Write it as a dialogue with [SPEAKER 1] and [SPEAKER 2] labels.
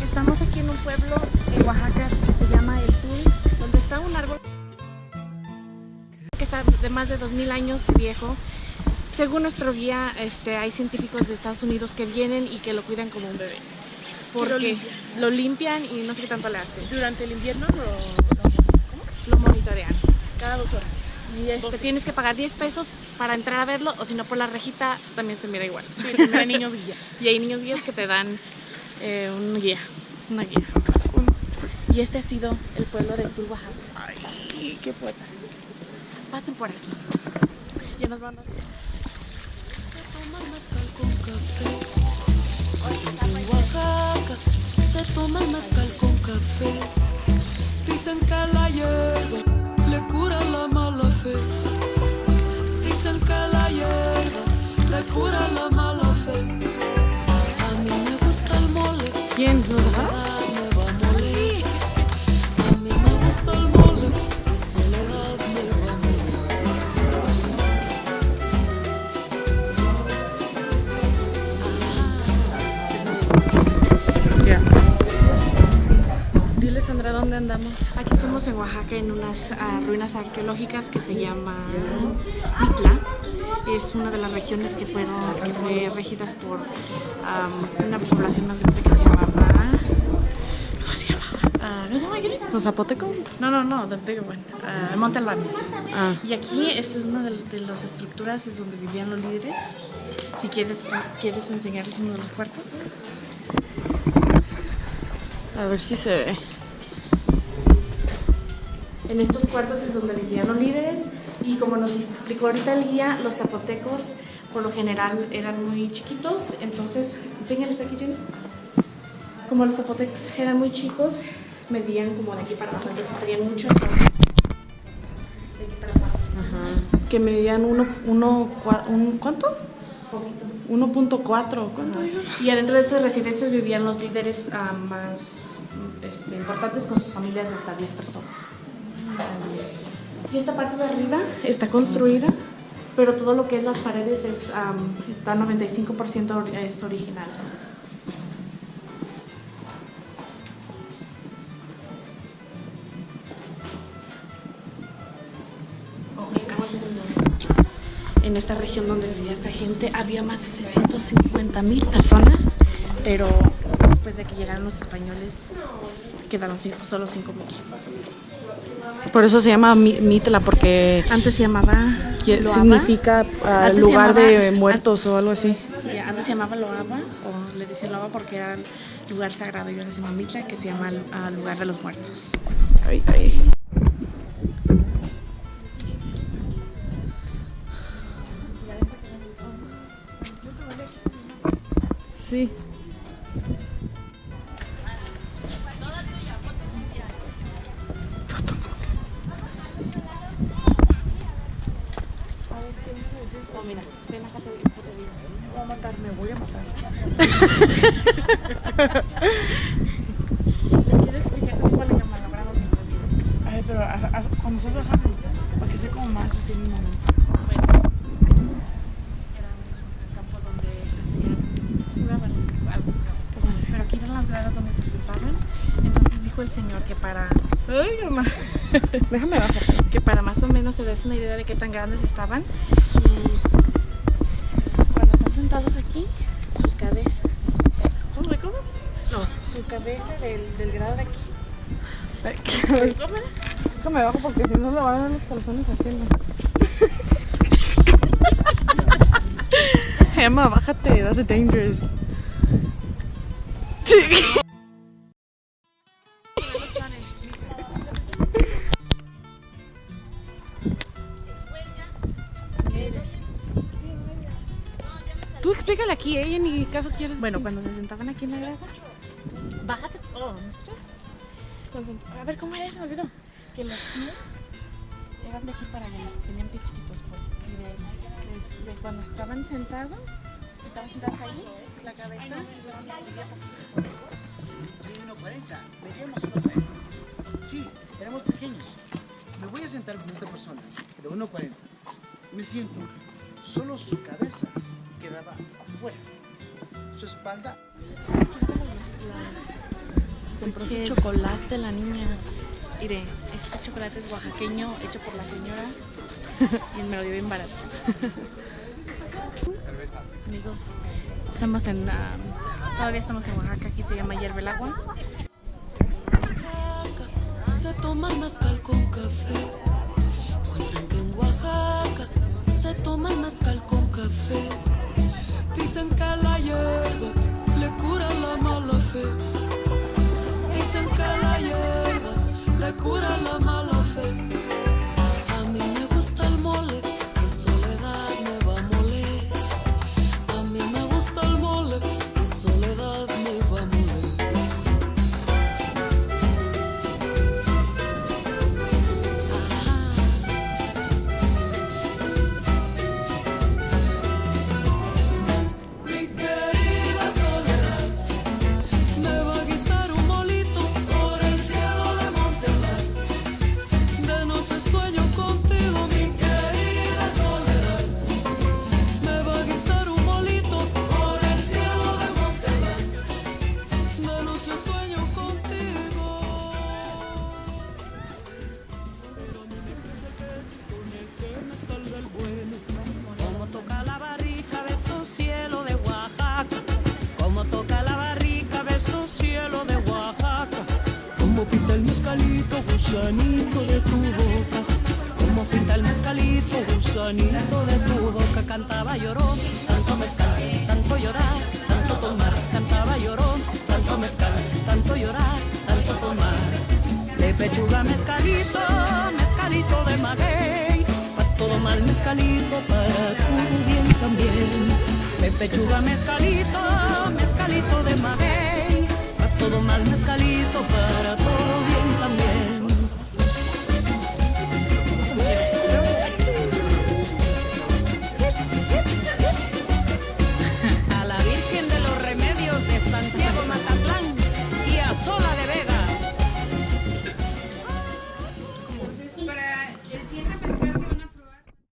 [SPEAKER 1] Estamos aquí en un pueblo en Oaxaca que se llama El Tuy, donde está un árbol que está de más de 2000 años de viejo. Según nuestro guía, hay científicos de Estados Unidos que vienen y que lo cuidan como un bebé. Porque lo limpian y no sé qué tanto le hacen.
[SPEAKER 2] Durante el invierno
[SPEAKER 1] Lo monitorean.
[SPEAKER 2] cada 2 horas.
[SPEAKER 1] Y tienes que pagar 10 pesos para entrar a verlo, o si no por la rejita también se mira igual.
[SPEAKER 2] Sí, también hay niños guías.
[SPEAKER 1] Y hay niños guías que te dan una guía. Y este ha sido el pueblo de Tuy, Oaxaca.
[SPEAKER 2] Ay, qué poeta.
[SPEAKER 1] Pasen por aquí. Ya nos vamos.
[SPEAKER 3] En Oaxaca se toma el mezcal con café. Dicen que la hierba le cura la mala fe. Dicen que la hierba le cura la mala fe. A mí me gusta el mole.
[SPEAKER 1] ¿Quién
[SPEAKER 3] de soledad me va a morir. A mí me gusta el mole. De soledad me va a morir.
[SPEAKER 1] Dile, Sandra, ¿dónde andamos? Aquí estamos en Oaxaca en unas ruinas arqueológicas que se llama Mitla. Es una de las regiones que fue regidas por una población más grande que se llamaba... ¿Cómo se llamaba? ¿No se llama aquí?
[SPEAKER 2] ¿Los zapotecos?
[SPEAKER 1] No, the bigger one. Monte Albán.
[SPEAKER 2] Ah.
[SPEAKER 1] Y aquí esta es una de las estructuras es donde vivían los líderes. Si quieres enseñarles uno de los cuartos.
[SPEAKER 2] A ver si se ve.
[SPEAKER 1] En estos cuartos es donde vivían los líderes y como nos explicó ahorita el guía, los zapotecos por lo general eran muy chiquitos, entonces, enséñales aquí, Jenny. Como los zapotecos eran muy chicos, medían como de aquí para abajo, entonces tenían mucho espacio. De aquí para abajo.
[SPEAKER 2] Ajá. Que medían ¿cuánto?
[SPEAKER 1] Poquito.
[SPEAKER 2] 1.4, ¿cuánto dijo?
[SPEAKER 1] Y adentro de estas residencias vivían los líderes más importantes con sus familias de hasta 10 personas. Y esta parte de arriba está construida, pero todo lo que es las paredes está 95% es original. En esta región donde vivía esta gente había más de 650,000 personas, pero después de que llegaron los españoles quedaron solo 5,000.
[SPEAKER 2] Por eso se llama Mitla, porque
[SPEAKER 1] Antes se llamaba Loaba.
[SPEAKER 2] significa
[SPEAKER 1] Antes
[SPEAKER 2] lugar
[SPEAKER 1] se llamaba-
[SPEAKER 2] de muertos o algo así.
[SPEAKER 1] Sí, antes se llamaba Loaba, o le decían Loaba porque era lugar sagrado, y ahora se llama Mitla, que se llama lugar de los muertos.
[SPEAKER 2] Ay, ay. Sí.
[SPEAKER 1] Oh, mira, ven acá, te digo.
[SPEAKER 2] Voy a matar, me voy a matar.
[SPEAKER 1] Les quiero explicar cómo le llamaban.
[SPEAKER 2] Ay, pero cuando estás bajando, para que sea como más así en un momento.
[SPEAKER 1] Bueno, aquí era un campo donde jugaban algo, pero aquí eran las gradas donde se sentaban. Entonces dijo el señor que
[SPEAKER 2] Ay, mamá. Déjame bajar.
[SPEAKER 1] que para más o menos te des una idea de qué tan grandes estaban, cuando están sentados aquí, sus cabezas.
[SPEAKER 2] ¿Cómo?
[SPEAKER 1] No, su cabeza del grado de aquí. ¿Cómo era?
[SPEAKER 2] Déjame bajo porque si no se van a dar los calzones aquí. Emma, bájate, that's dangerous. Tú explícale aquí, ella ni caso quieres.
[SPEAKER 1] Bueno, cuando se sentaban aquí en la grada, bájate. Oh, ¿me escuchas? A ver, ¿cómo era? Se me olvidó. Que los pies eran de aquí para allá, tenían pies chiquitos, pues. Y de cuando estaban sentados ahí, la cabeza.
[SPEAKER 4] 1.40, metemos 1.40. Sí, éramos pequeños. Me voy a sentar con esta persona de 1.40. Me siento, solo su cabeza quedaba afuera. Su espalda.
[SPEAKER 2] Compró su
[SPEAKER 1] Qué-
[SPEAKER 2] chocolate la niña.
[SPEAKER 1] Mire, este chocolate es oaxaqueño, hecho por la señora. Y me lo dio bien barato. Amigos, estamos todavía estamos en Oaxaca, aquí se llama Hierve el Agua.
[SPEAKER 3] Oaxaca se toma el mezcal con café. Cuentan que en Oaxaca se toma el mezcal con café. Dicen que la hierba le cura la mala fe. Dicen que la hierba le cura la mala fe. A mí me gusta el mole, que soledad me va a moler. A mí me gusta el mole, que soledad me va a moler. Mi querida soledad me va a guisar un molito por el cielo de Monterrey. De noche sueño contigo, mi querida soledad. Me va a guisar un molito por el cielo de Monterrey. De noche sueño contigo. Como toca la barrica, beso cielo de Oaxaca. Como toca la barrica, beso cielo de Oaxaca. Como pinta el mezcalito, gusanito de tu boca. Como pinta el mezcalito, gusanito de tu boca. Cantaba llorón, tanto mezcal, tanto llorar, tanto tomar. Cantaba llorón, tanto mezcal, tanto llorar, tanto tomar. De pechuga mezcalito, mezcalito de maguey. Pa' todo mal mezcalito, para tu bien también. De pechuga mezcalito, mezcalito de maguey. Pa' todo mal mezcalito.